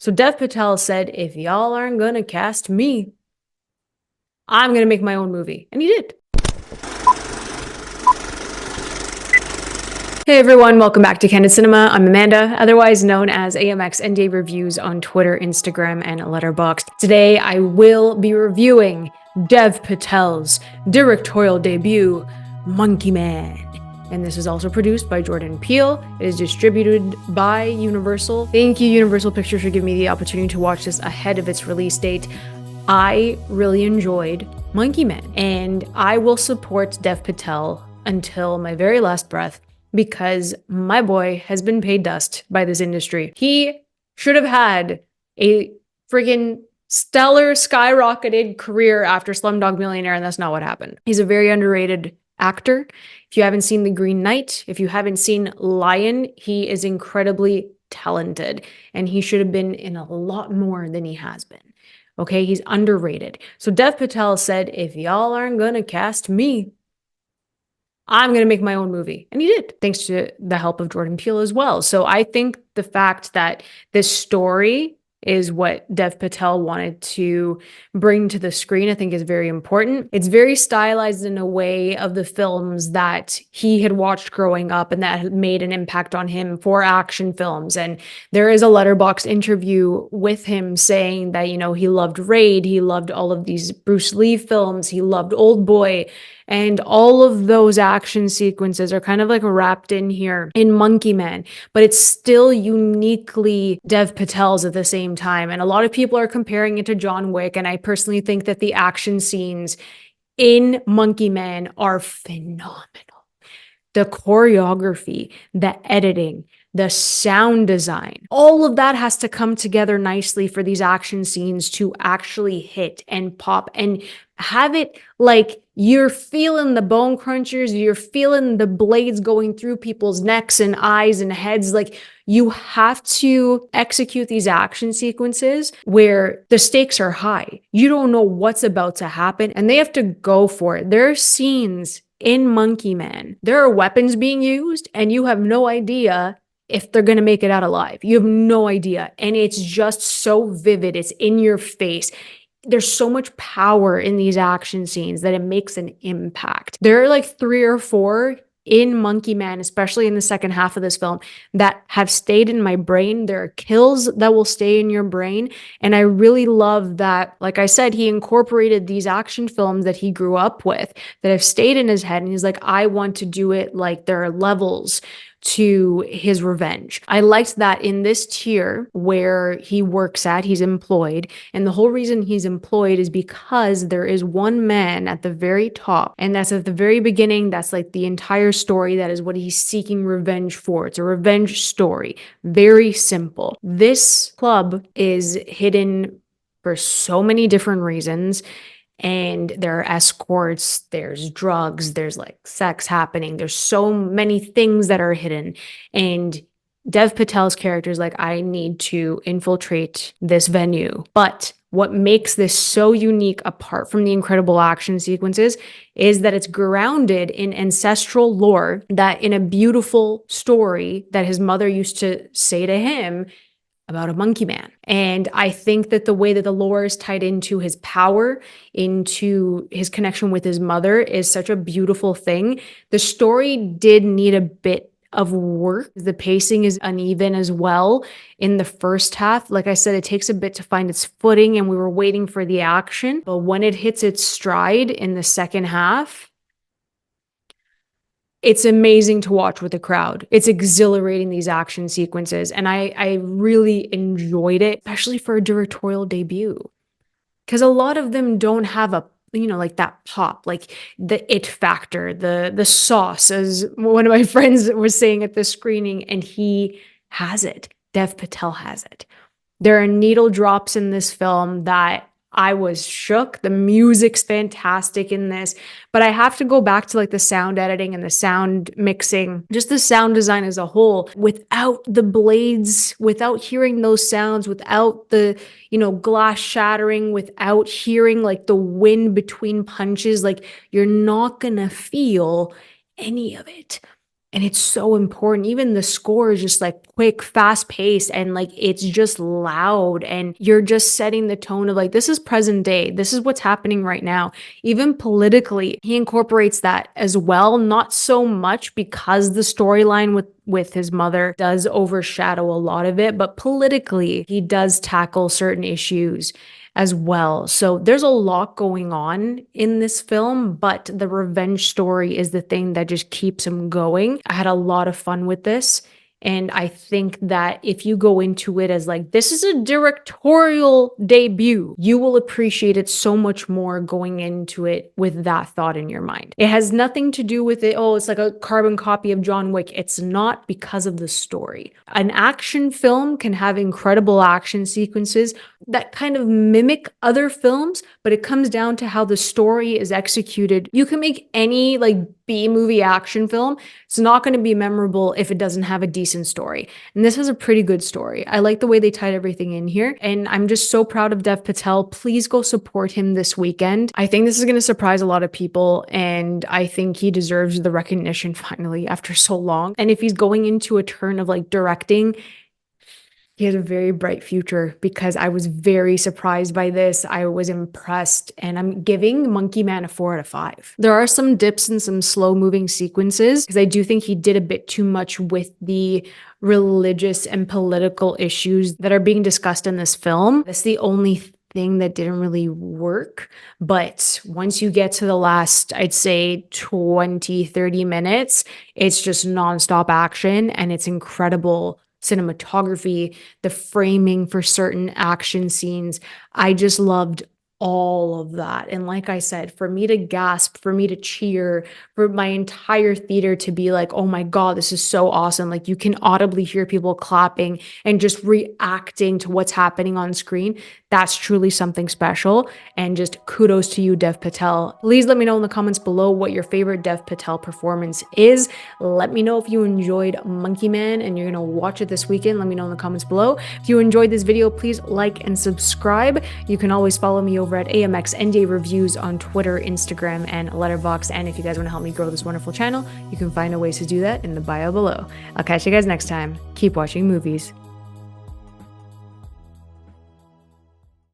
So Dev Patel said, if y'all aren't gonna cast me, I'm gonna make my own movie. And he did. Hey everyone, welcome back to Candid Cinema. I'm Amanda, otherwise known as AMX NDA Reviews on Twitter, Instagram, and Letterboxd. Today I will be reviewing Dev Patel's directorial debut, Monkey Man. And this is also produced by Jordan Peele. It is distributed by Universal. Thank you, Universal Pictures, for giving me the opportunity to watch this ahead of its release date. I really enjoyed Monkey Man, and I will support Dev Patel until my very last breath, because my boy has been paid dust by this industry. He should have had a friggin' stellar, skyrocketed career after Slumdog Millionaire, and that's not what happened. He's a very underrated actor. If you haven't seen The Green Knight, if you haven't seen Lion, he is incredibly talented, and he should have been in a lot more than he has been. Okay, he's underrated. So Dev Patel said, if y'all aren't gonna cast me, I'm going to make my own movie. And he did, thanks to the help of Jordan Peele as well. So I think the fact that this story is what Dev Patel wanted to bring to the screen, I think is very important. It's very stylized in a way of the films that he had watched growing up and that had made an impact on him for action films. And there is a Letterboxd interview with him saying that, you know, he loved Raid, he loved all of these Bruce Lee films, he loved Old Boy. And all of those action sequences are kind of like wrapped in here in Monkey Man, but it's still uniquely Dev Patel's at the same time. And a lot of people are comparing it to John Wick. And I personally think that the action scenes in Monkey Man are phenomenal. The choreography, the editing, the sound design, all of that has to come together nicely for these action scenes to actually hit and pop and have it like you're feeling the bone crunchers, you're feeling the blades going through people's necks and eyes and heads. Like, you have to execute these action sequences where the stakes are high. You don't know what's about to happen and they have to go for it. There are scenes in Monkey Man, there are weapons being used and you have no idea if they're going to make it out alive. You have no idea. And it's just so vivid. It's in your face. There's so much power in these action scenes that it makes an impact. There are like 3 or 4 in Monkey Man, especially in the second half of this film, that have stayed in my brain. There are kills that will stay in your brain. And I really love that, like I said, he incorporated these action films that he grew up with that have stayed in his head. And he's like, I want to do it like there are levels to his revenge. I liked that in this tier where he works at, he's employed. And the whole reason he's employed is because there is one man at the very top. And that's at the very beginning. That's like the entire story. That is what he's seeking revenge for. It's a revenge story. Very simple. This club is hidden for so many different reasons. And there are escorts, there's drugs, there's like sex happening. There's so many things that are hidden. And Dev Patel's character is like, I need to infiltrate this venue. But what makes this so unique, apart from the incredible action sequences, is that it's grounded in ancestral lore, that in a beautiful story that his mother used to say to him about a monkey man. And I think that the way that the lore is tied into his power, into his connection with his mother, is such a beautiful thing. The story did need a bit of work. The pacing is uneven as well in the first half. Like I said, it takes a bit to find its footing, and we were waiting for the action. But when it hits its stride in the second half, it's amazing to watch with the crowd. It's exhilarating, these action sequences. And I really enjoyed it, especially for a directorial debut. Because a lot of them don't have a, you know, like that pop, like the it factor, the sauce, as one of my friends was saying at the screening, and he has it. Dev Patel has it. There are needle drops in this film that I was shook. The music's fantastic in this, but I have to go back to like the sound editing and the sound mixing, just the sound design as a whole. Without the blades, without hearing those sounds, without the, you know, glass shattering, without hearing like the wind between punches, like you're not gonna feel any of it. And it's so important. Even the score is just like quick, fast paced, and like it's just loud. And you're just setting the tone of like, this is present day. This is what's happening right now. Even politically, he incorporates that as well. Not so much because the storyline with his mother does overshadow a lot of it, but politically, he does tackle certain issues as well. So there's a lot going on in this film, but the revenge story is the thing that just keeps him going. I had a lot of fun with this. And I think that if you go into it as like, this is a directorial debut, you will appreciate it so much more going into it with that thought in your mind. It has nothing to do with it, oh, it's like a carbon copy of John Wick. It's not, because of the story. An action film can have incredible action sequences that kind of mimic other films, but it comes down to how the story is executed. You can make any like B-movie action film. It's not going to be memorable if it doesn't have a decent story. And this has a pretty good story. I like the way they tied everything in here. And I'm just so proud of Dev Patel. Please go support him this weekend. I think this is going to surprise a lot of people. And I think he deserves the recognition finally after so long. And if he's going into a turn of like directing, he has a very bright future, because I was very surprised by this. I was impressed, and I'm giving Monkey Man a 4 out of 5. There are some dips and some slow moving sequences, because I do think he did a bit too much with the religious and political issues that are being discussed in this film. That's the only thing that didn't really work. But once you get to the last, I'd say 20-30 minutes, it's just nonstop action, and it's incredible cinematography, the framing for certain action scenes. I just loved all of that. And like I said, for me to gasp, for me to cheer, for my entire theater to be like, oh my God, this is so awesome. Like you can audibly hear people clapping and just reacting to what's happening on screen. That's truly something special. And just kudos to you, Dev Patel. Please let me know in the comments below what your favorite Dev Patel performance is. Let me know if you enjoyed Monkey Man and you're gonna watch it this weekend. Let me know in the comments below. If you enjoyed this video, please like and subscribe. You can always follow me over at AMX NJ Reviews on Twitter, Instagram, and Letterboxd. And if you guys want to help me grow this wonderful channel, you can find ways to do that in the bio below. I'll catch you guys next time. Keep watching movies.